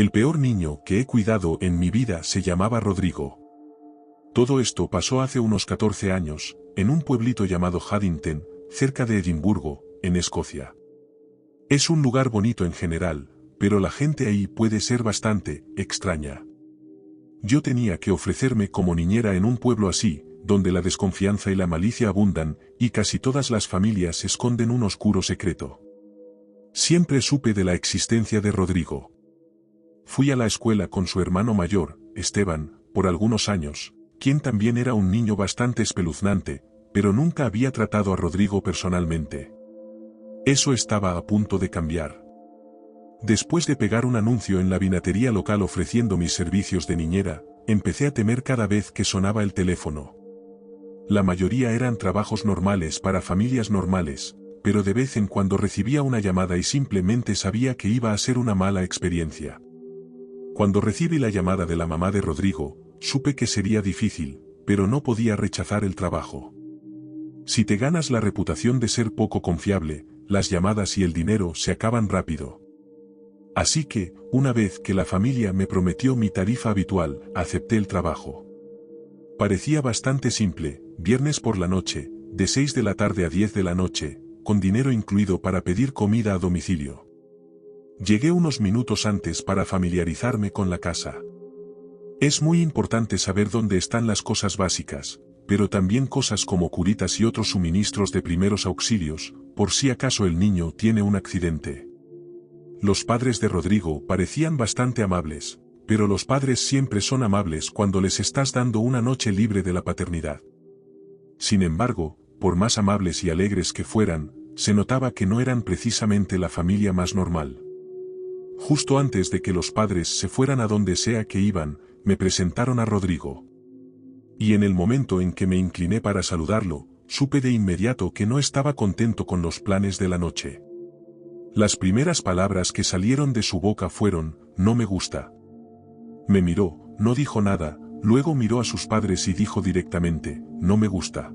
El peor niño que he cuidado en mi vida se llamaba Rodrigo. Todo esto pasó hace unos 14 años, en un pueblito llamado Haddington, cerca de Edimburgo, en Escocia. Es un lugar bonito en general, pero la gente ahí puede ser bastante extraña. Yo tenía que ofrecerme como niñera en un pueblo así, donde la desconfianza y la malicia abundan, y casi todas las familias esconden un oscuro secreto. Siempre supe de la existencia de Rodrigo. Fui a la escuela con su hermano mayor, Esteban, por algunos años, quien también era un niño bastante espeluznante, pero nunca había tratado a Rodrigo personalmente. Eso estaba a punto de cambiar. Después de pegar un anuncio en la vinatería local ofreciendo mis servicios de niñera, empecé a temer cada vez que sonaba el teléfono. La mayoría eran trabajos normales para familias normales, pero de vez en cuando recibía una llamada y simplemente sabía que iba a ser una mala experiencia. Cuando recibí la llamada de la mamá de Rodrigo, supe que sería difícil, pero no podía rechazar el trabajo. Si te ganas la reputación de ser poco confiable, las llamadas y el dinero se acaban rápido. Así que, una vez que la familia me prometió mi tarifa habitual, acepté el trabajo. Parecía bastante simple, viernes por la noche, de 6 de la tarde a 10 de la noche, con dinero incluido para pedir comida a domicilio. Llegué unos minutos antes para familiarizarme con la casa. Es muy importante saber dónde están las cosas básicas, pero también cosas como curitas y otros suministros de primeros auxilios, por si acaso el niño tiene un accidente. Los padres de Rodrigo parecían bastante amables, pero los padres siempre son amables cuando les estás dando una noche libre de la paternidad. Sin embargo, por más amables y alegres que fueran, se notaba que no eran precisamente la familia más normal. Justo antes de que los padres se fueran a donde sea que iban, me presentaron a Rodrigo. Y en el momento en que me incliné para saludarlo, supe de inmediato que no estaba contento con los planes de la noche. Las primeras palabras que salieron de su boca fueron, "No me gusta". Me miró, no dijo nada, luego miró a sus padres y dijo directamente, "No me gusta".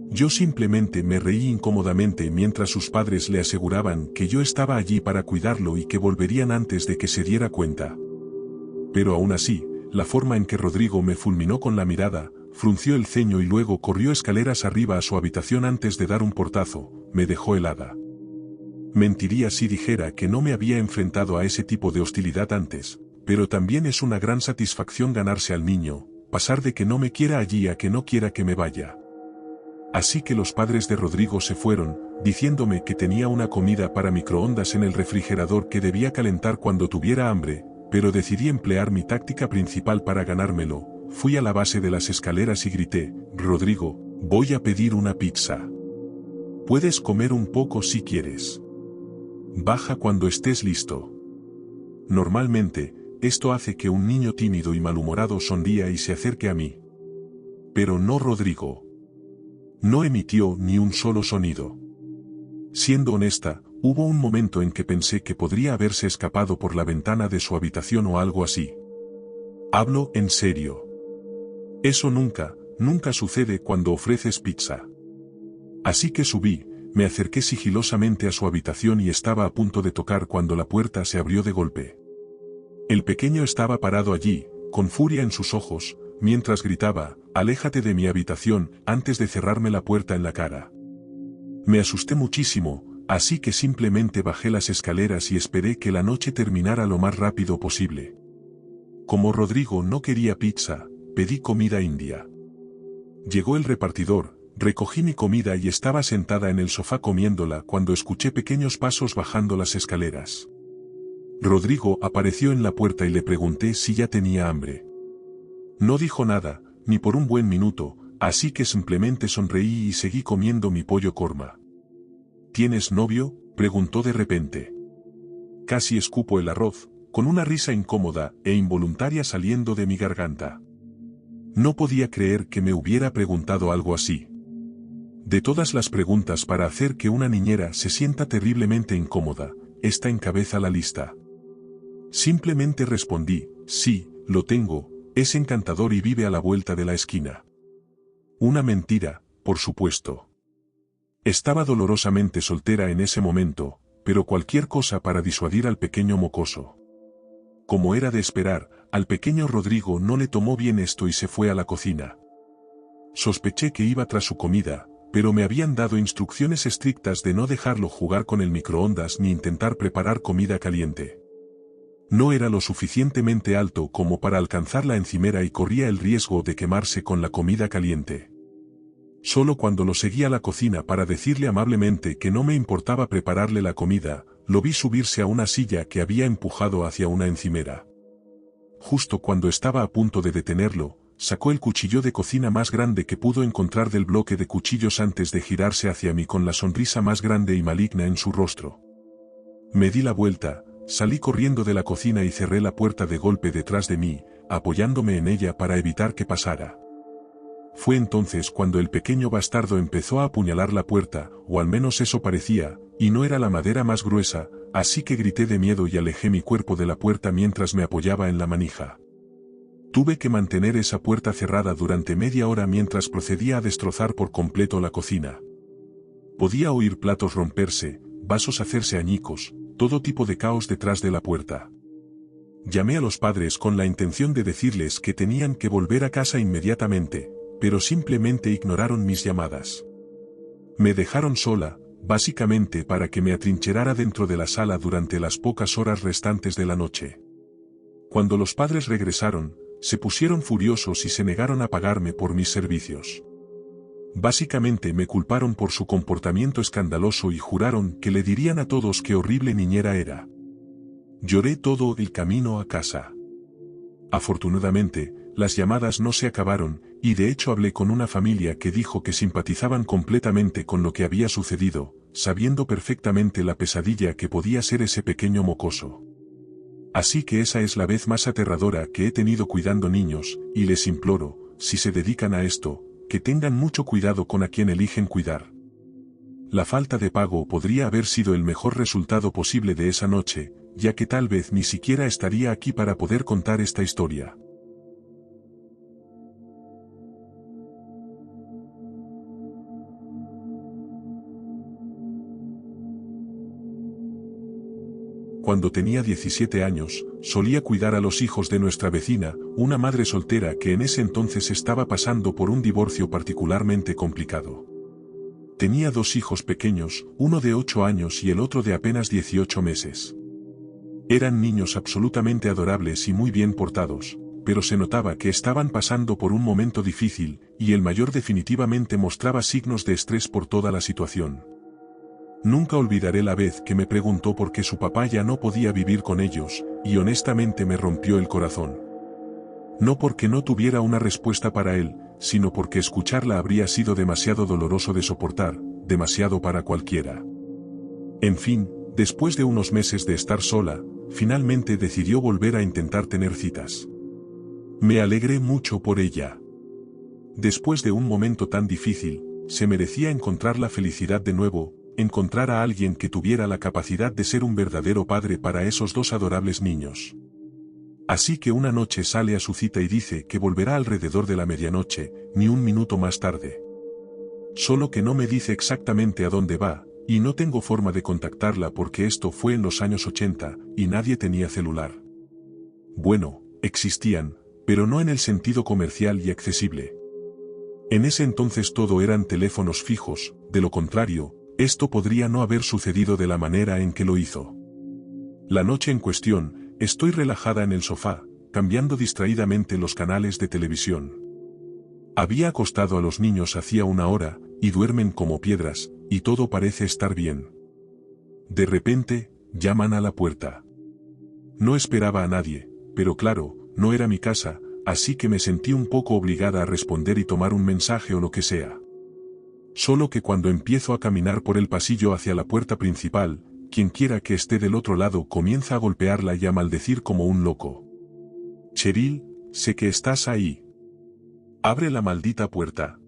Yo simplemente me reí incómodamente mientras sus padres le aseguraban que yo estaba allí para cuidarlo y que volverían antes de que se diera cuenta. Pero aún así, la forma en que Rodrigo me fulminó con la mirada, frunció el ceño y luego corrió escaleras arriba a su habitación antes de dar un portazo, me dejó helada. Mentiría si dijera que no me había enfrentado a ese tipo de hostilidad antes, pero también es una gran satisfacción ganarse al niño, pasar de que no me quiera allí a que no quiera que me vaya. Así que los padres de Rodrigo se fueron, diciéndome que tenía una comida para microondas en el refrigerador que debía calentar cuando tuviera hambre, pero decidí emplear mi táctica principal para ganármelo. Fui a la base de las escaleras y grité, "Rodrigo, voy a pedir una pizza. Puedes comer un poco si quieres. Baja cuando estés listo". Normalmente, esto hace que un niño tímido y malhumorado sonría y se acerque a mí. Pero no Rodrigo. No emitió ni un solo sonido. Siendo honesta, hubo un momento en que pensé que podría haberse escapado por la ventana de su habitación o algo así. Hablo en serio. Eso nunca sucede cuando ofreces pizza. Así que subí, me acerqué sigilosamente a su habitación y estaba a punto de tocar cuando la puerta se abrió de golpe. El pequeño estaba parado allí, con furia en sus ojos, mientras gritaba, "Aléjate de mi habitación", antes de cerrarme la puerta en la cara. Me asusté muchísimo, así que simplemente bajé las escaleras y esperé que la noche terminara lo más rápido posible. Como Rodrigo no quería pizza, pedí comida india. Llegó el repartidor, recogí mi comida y estaba sentada en el sofá comiéndola cuando escuché pequeños pasos bajando las escaleras. Rodrigo apareció en la puerta y le pregunté si ya tenía hambre. No dijo nada, ni por un buen minuto, así que simplemente sonreí y seguí comiendo mi pollo korma. ¿Tienes novio?, preguntó de repente. Casi escupo el arroz, con una risa incómoda e involuntaria saliendo de mi garganta. No podía creer que me hubiera preguntado algo así. De todas las preguntas para hacer que una niñera se sienta terriblemente incómoda, esta encabeza la lista. Simplemente respondí, "Sí, lo tengo, es encantador y vive a la vuelta de la esquina". Una mentira, por supuesto. Estaba dolorosamente soltera en ese momento, pero cualquier cosa para disuadir al pequeño mocoso. Como era de esperar, al pequeño Rodrigo no le tomó bien esto y se fue a la cocina. Sospeché que iba tras su comida, pero me habían dado instrucciones estrictas de no dejarlo jugar con el microondas ni intentar preparar comida caliente. No era lo suficientemente alto como para alcanzar la encimera y corría el riesgo de quemarse con la comida caliente. Solo cuando lo seguí a la cocina para decirle amablemente que no me importaba prepararle la comida, lo vi subirse a una silla que había empujado hacia una encimera. Justo cuando estaba a punto de detenerlo, sacó el cuchillo de cocina más grande que pudo encontrar del bloque de cuchillos antes de girarse hacia mí con la sonrisa más grande y maligna en su rostro. Me di la vuelta, salí corriendo de la cocina y cerré la puerta de golpe detrás de mí, apoyándome en ella para evitar que pasara. Fue entonces cuando el pequeño bastardo empezó a apuñalar la puerta, o al menos eso parecía, y no era la madera más gruesa, así que grité de miedo y alejé mi cuerpo de la puerta mientras me apoyaba en la manija. Tuve que mantener esa puerta cerrada durante media hora mientras procedía a destrozar por completo la cocina. Podía oír platos romperse, vasos hacerse añicos, todo tipo de caos detrás de la puerta. Llamé a los padres con la intención de decirles que tenían que volver a casa inmediatamente, pero simplemente ignoraron mis llamadas. Me dejaron sola, básicamente para que me atrincherara dentro de la sala durante las pocas horas restantes de la noche. Cuando los padres regresaron, se pusieron furiosos y se negaron a pagarme por mis servicios. Básicamente me culparon por su comportamiento escandaloso y juraron que le dirían a todos qué horrible niñera era. Lloré todo el camino a casa. Afortunadamente, las llamadas no se acabaron, y de hecho hablé con una familia que dijo que simpatizaban completamente con lo que había sucedido, sabiendo perfectamente la pesadilla que podía ser ese pequeño mocoso. Así que esa es la vez más aterradora que he tenido cuidando niños, y les imploro, si se dedican a esto, que tengan mucho cuidado con a quien eligen cuidar. La falta de pago podría haber sido el mejor resultado posible de esa noche, ya que tal vez ni siquiera estaría aquí para poder contar esta historia. Cuando tenía 17 años, solía cuidar a los hijos de nuestra vecina, una madre soltera que en ese entonces estaba pasando por un divorcio particularmente complicado. Tenía 2 hijos pequeños, uno de 8 años y el otro de apenas 18 meses. Eran niños absolutamente adorables y muy bien portados, pero se notaba que estaban pasando por un momento difícil, y el mayor definitivamente mostraba signos de estrés por toda la situación. Nunca olvidaré la vez que me preguntó por qué su papá ya no podía vivir con ellos, y honestamente me rompió el corazón. No porque no tuviera una respuesta para él, sino porque escucharla habría sido demasiado doloroso de soportar, demasiado para cualquiera. En fin, después de unos meses de estar sola, finalmente decidió volver a intentar tener citas. Me alegré mucho por ella. Después de un momento tan difícil, se merecía encontrar la felicidad de nuevo, encontrar a alguien que tuviera la capacidad de ser un verdadero padre para esos 2 adorables niños. Así que una noche sale a su cita y dice que volverá alrededor de la medianoche, ni un minuto más tarde. Solo que no me dice exactamente a dónde va, y no tengo forma de contactarla porque esto fue en los años 80, y nadie tenía celular. Bueno, existían, pero no en el sentido comercial y accesible. En ese entonces todo eran teléfonos fijos, de lo contrario, esto podría no haber sucedido de la manera en que lo hizo. La noche en cuestión, estoy relajada en el sofá, cambiando distraídamente los canales de televisión. Había acostado a los niños hacía una hora, y duermen como piedras, y todo parece estar bien. De repente, llaman a la puerta. No esperaba a nadie, pero claro, no era mi casa, así que me sentí un poco obligada a responder y tomar un mensaje o lo que sea. Solo que cuando empiezo a caminar por el pasillo hacia la puerta principal, quienquiera que esté del otro lado comienza a golpearla y a maldecir como un loco. Cheryl, sé que estás ahí. Abre la maldita puerta.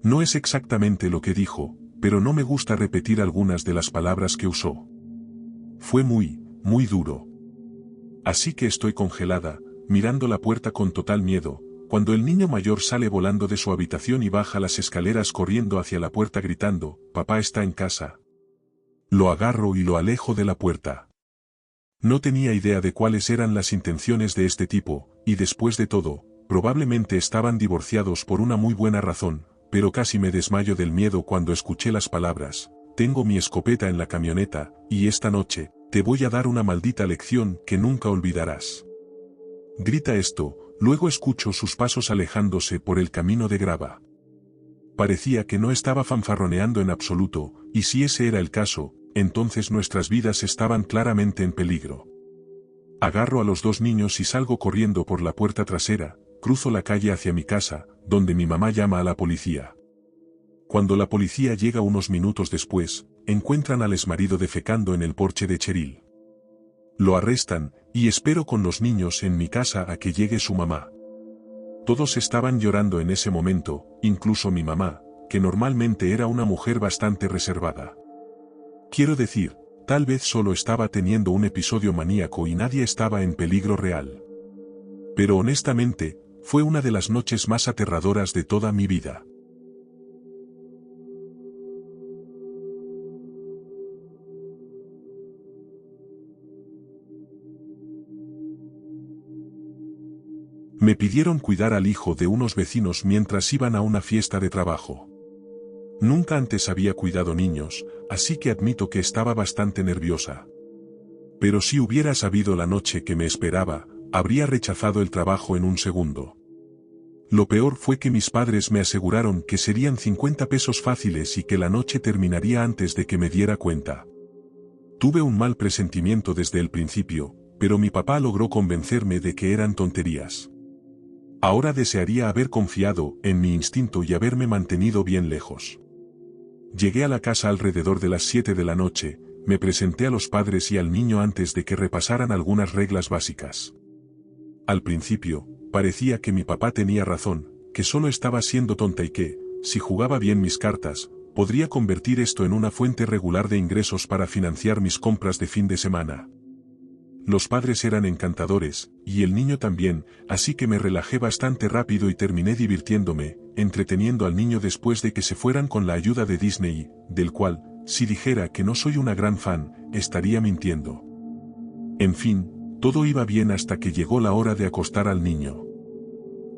No es exactamente lo que dijo, pero no me gusta repetir algunas de las palabras que usó. Fue muy duro. Así que estoy congelada, mirando la puerta con total miedo, cuando el niño mayor sale volando de su habitación y baja las escaleras corriendo hacia la puerta gritando, «Papá está en casa». Lo agarro y lo alejo de la puerta. No tenía idea de cuáles eran las intenciones de este tipo, y después de todo, probablemente estaban divorciados por una muy buena razón, pero casi me desmayo del miedo cuando escuché las palabras: tengo mi escopeta en la camioneta, y esta noche, te voy a dar una maldita lección que nunca olvidarás. Grita esto, luego escucho sus pasos alejándose por el camino de grava. Parecía que no estaba fanfarroneando en absoluto, y si ese era el caso, entonces nuestras vidas estaban claramente en peligro. Agarro a los dos niños y salgo corriendo por la puerta trasera, cruzo la calle hacia mi casa, donde mi mamá llama a la policía. Cuando la policía llega unos minutos después, encuentran al exmarido defecando en el porche de Cheryl. Lo arrestan, y espero con los niños en mi casa a que llegue su mamá. Todos estaban llorando en ese momento, incluso mi mamá, que normalmente era una mujer bastante reservada. Quiero decir, tal vez solo estaba teniendo un episodio maníaco y nadie estaba en peligro real. Pero honestamente, fue una de las noches más aterradoras de toda mi vida. Me pidieron cuidar al hijo de unos vecinos mientras iban a una fiesta de trabajo. Nunca antes había cuidado niños, así que admito que estaba bastante nerviosa. Pero si hubiera sabido la noche que me esperaba, habría rechazado el trabajo en un segundo. Lo peor fue que mis padres me aseguraron que serían 50 pesos fáciles y que la noche terminaría antes de que me diera cuenta. Tuve un mal presentimiento desde el principio, pero mi papá logró convencerme de que eran tonterías. Ahora desearía haber confiado en mi instinto y haberme mantenido bien lejos. Llegué a la casa alrededor de las 7 de la noche, me presenté a los padres y al niño antes de que repasaran algunas reglas básicas. Al principio, parecía que mi papá tenía razón, que solo estaba siendo tonta y que, si jugaba bien mis cartas, podría convertir esto en una fuente regular de ingresos para financiar mis compras de fin de semana. Los padres eran encantadores, y el niño también, así que me relajé bastante rápido y terminé divirtiéndome, entreteniendo al niño después de que se fueran con la ayuda de Disney, del cual, si dijera que no soy una gran fan, estaría mintiendo. En fin, todo iba bien hasta que llegó la hora de acostar al niño.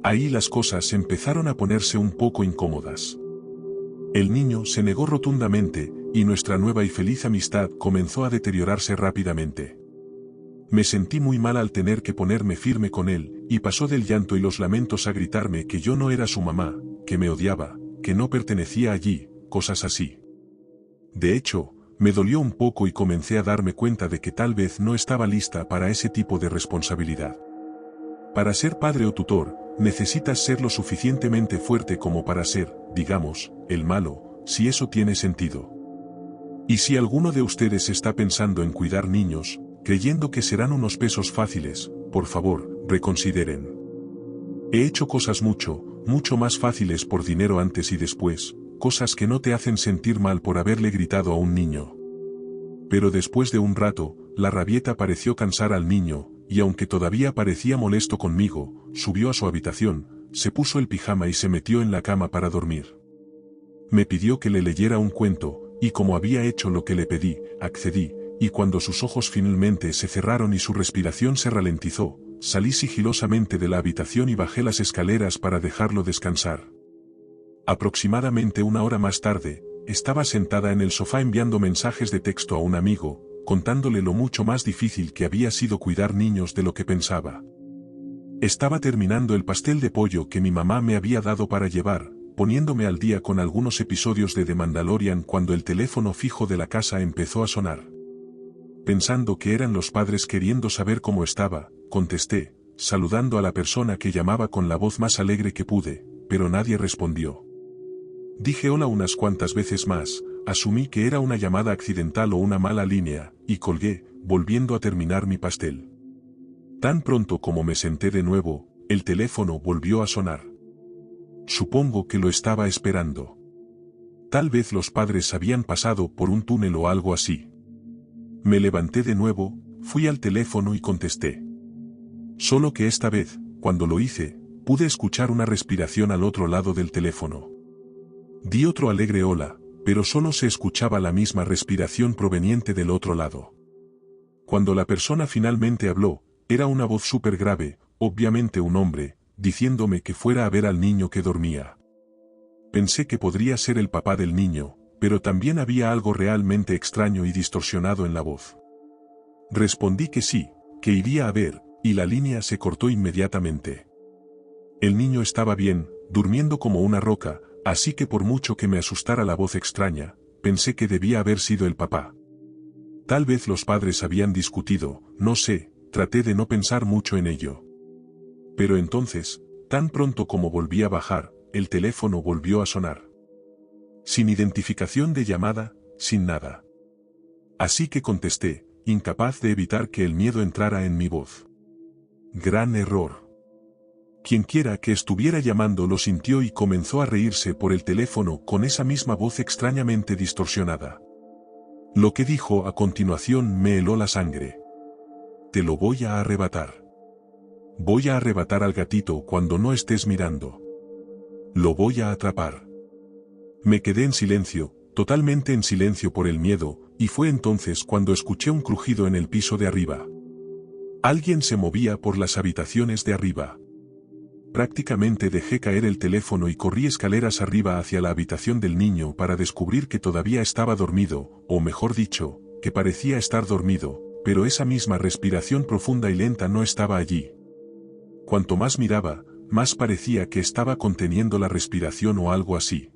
Ahí las cosas empezaron a ponerse un poco incómodas. El niño se negó rotundamente, y nuestra nueva y feliz amistad comenzó a deteriorarse rápidamente. Me sentí muy mal al tener que ponerme firme con él, y pasó del llanto y los lamentos a gritarme que yo no era su mamá, que me odiaba, que no pertenecía allí, cosas así. De hecho, me dolió un poco y comencé a darme cuenta de que tal vez no estaba lista para ese tipo de responsabilidad. Para ser padre o tutor, necesitas ser lo suficientemente fuerte como para ser, digamos, el malo, si eso tiene sentido. Y si alguno de ustedes está pensando en cuidar niños, creyendo que serán unos pesos fáciles, por favor, reconsideren. He hecho cosas mucho más fáciles por dinero antes y después, cosas que no te hacen sentir mal por haberle gritado a un niño. Pero después de un rato, la rabieta pareció cansar al niño, y aunque todavía parecía molesto conmigo, subió a su habitación, se puso el pijama y se metió en la cama para dormir. Me pidió que le leyera un cuento, y como había hecho lo que le pedí, accedí, y cuando sus ojos finalmente se cerraron y su respiración se ralentizó, salí sigilosamente de la habitación y bajé las escaleras para dejarlo descansar. Aproximadamente una hora más tarde, estaba sentada en el sofá enviando mensajes de texto a un amigo, contándole lo mucho más difícil que había sido cuidar niños de lo que pensaba. Estaba terminando el pastel de pollo que mi mamá me había dado para llevar, poniéndome al día con algunos episodios de The Mandalorian cuando el teléfono fijo de la casa empezó a sonar. Pensando que eran los padres queriendo saber cómo estaba, contesté, saludando a la persona que llamaba con la voz más alegre que pude, pero nadie respondió. Dije hola unas cuantas veces más, asumí que era una llamada accidental o una mala línea, y colgué, volviendo a terminar mi pastel. Tan pronto como me senté de nuevo, el teléfono volvió a sonar. Supongo que lo estaba esperando. Tal vez los padres habían pasado por un túnel o algo así. Me levanté de nuevo, fui al teléfono y contesté. Solo que esta vez, cuando lo hice, pude escuchar una respiración al otro lado del teléfono. Di otro alegre hola, pero solo se escuchaba la misma respiración proveniente del otro lado. Cuando la persona finalmente habló, era una voz súper grave, obviamente un hombre, diciéndome que fuera a ver al niño que dormía. Pensé que podría ser el papá del niño, pero también había algo realmente extraño y distorsionado en la voz. Respondí que sí, que iría a ver, y la línea se cortó inmediatamente. El niño estaba bien, durmiendo como una roca, así que por mucho que me asustara la voz extraña, pensé que debía haber sido el papá. Tal vez los padres habían discutido, no sé, traté de no pensar mucho en ello. Pero entonces, tan pronto como volví a bajar, el teléfono volvió a sonar. Sin identificación de llamada, sin nada. Así que contesté, incapaz de evitar que el miedo entrara en mi voz. Gran error. Quienquiera que estuviera llamando lo sintió y comenzó a reírse por el teléfono con esa misma voz extrañamente distorsionada. Lo que dijo a continuación me heló la sangre. Te lo voy a arrebatar. Voy a arrebatar al gatito cuando no estés mirando. Lo voy a atrapar. Me quedé en silencio, totalmente en silencio por el miedo, y fue entonces cuando escuché un crujido en el piso de arriba. Alguien se movía por las habitaciones de arriba. Prácticamente dejé caer el teléfono y corrí escaleras arriba hacia la habitación del niño para descubrir que todavía estaba dormido, o mejor dicho, que parecía estar dormido, pero esa misma respiración profunda y lenta no estaba allí. Cuanto más miraba, más parecía que estaba conteniendo la respiración o algo así.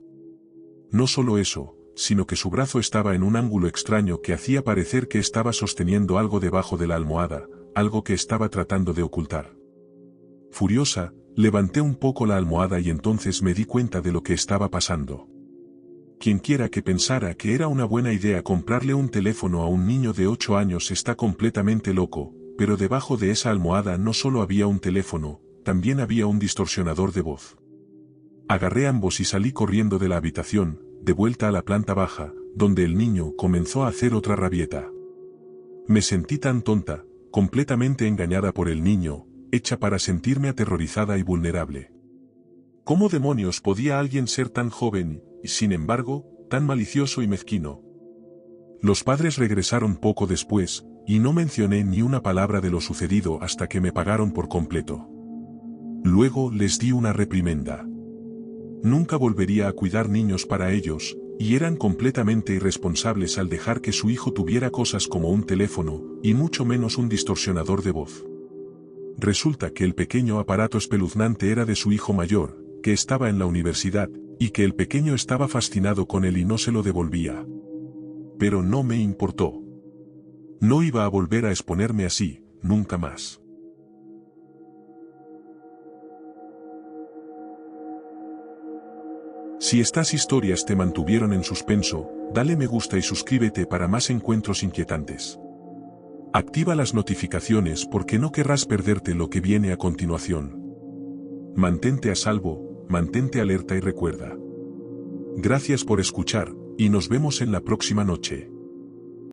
No solo eso, sino que su brazo estaba en un ángulo extraño que hacía parecer que estaba sosteniendo algo debajo de la almohada, algo que estaba tratando de ocultar. Furiosa, levanté un poco la almohada y entonces me di cuenta de lo que estaba pasando. Quienquiera que pensara que era una buena idea comprarle un teléfono a un niño de 8 años está completamente loco, pero debajo de esa almohada no solo había un teléfono, también había un distorsionador de voz. Agarré ambos y salí corriendo de la habitación, de vuelta a la planta baja, donde el niño comenzó a hacer otra rabieta. Me sentí tan tonta, completamente engañada por el niño, hecha para sentirme aterrorizada y vulnerable. ¿Cómo demonios podía alguien ser tan joven, y sin embargo, tan malicioso y mezquino? Los padres regresaron poco después, y no mencioné ni una palabra de lo sucedido hasta que me pagaron por completo. Luego les di una reprimenda. Nunca volvería a cuidar niños para ellos, y eran completamente irresponsables al dejar que su hijo tuviera cosas como un teléfono, y mucho menos un distorsionador de voz. Resulta que el pequeño aparato espeluznante era de su hijo mayor, que estaba en la universidad, y que el pequeño estaba fascinado con él y no se lo devolvía. Pero no me importó. No iba a volver a exponerme así, nunca más. Si estas historias te mantuvieron en suspenso, dale me gusta y suscríbete para más encuentros inquietantes. Activa las notificaciones porque no querrás perderte lo que viene a continuación. Mantente a salvo, mantente alerta y recuerda. Gracias por escuchar, y nos vemos en la próxima noche.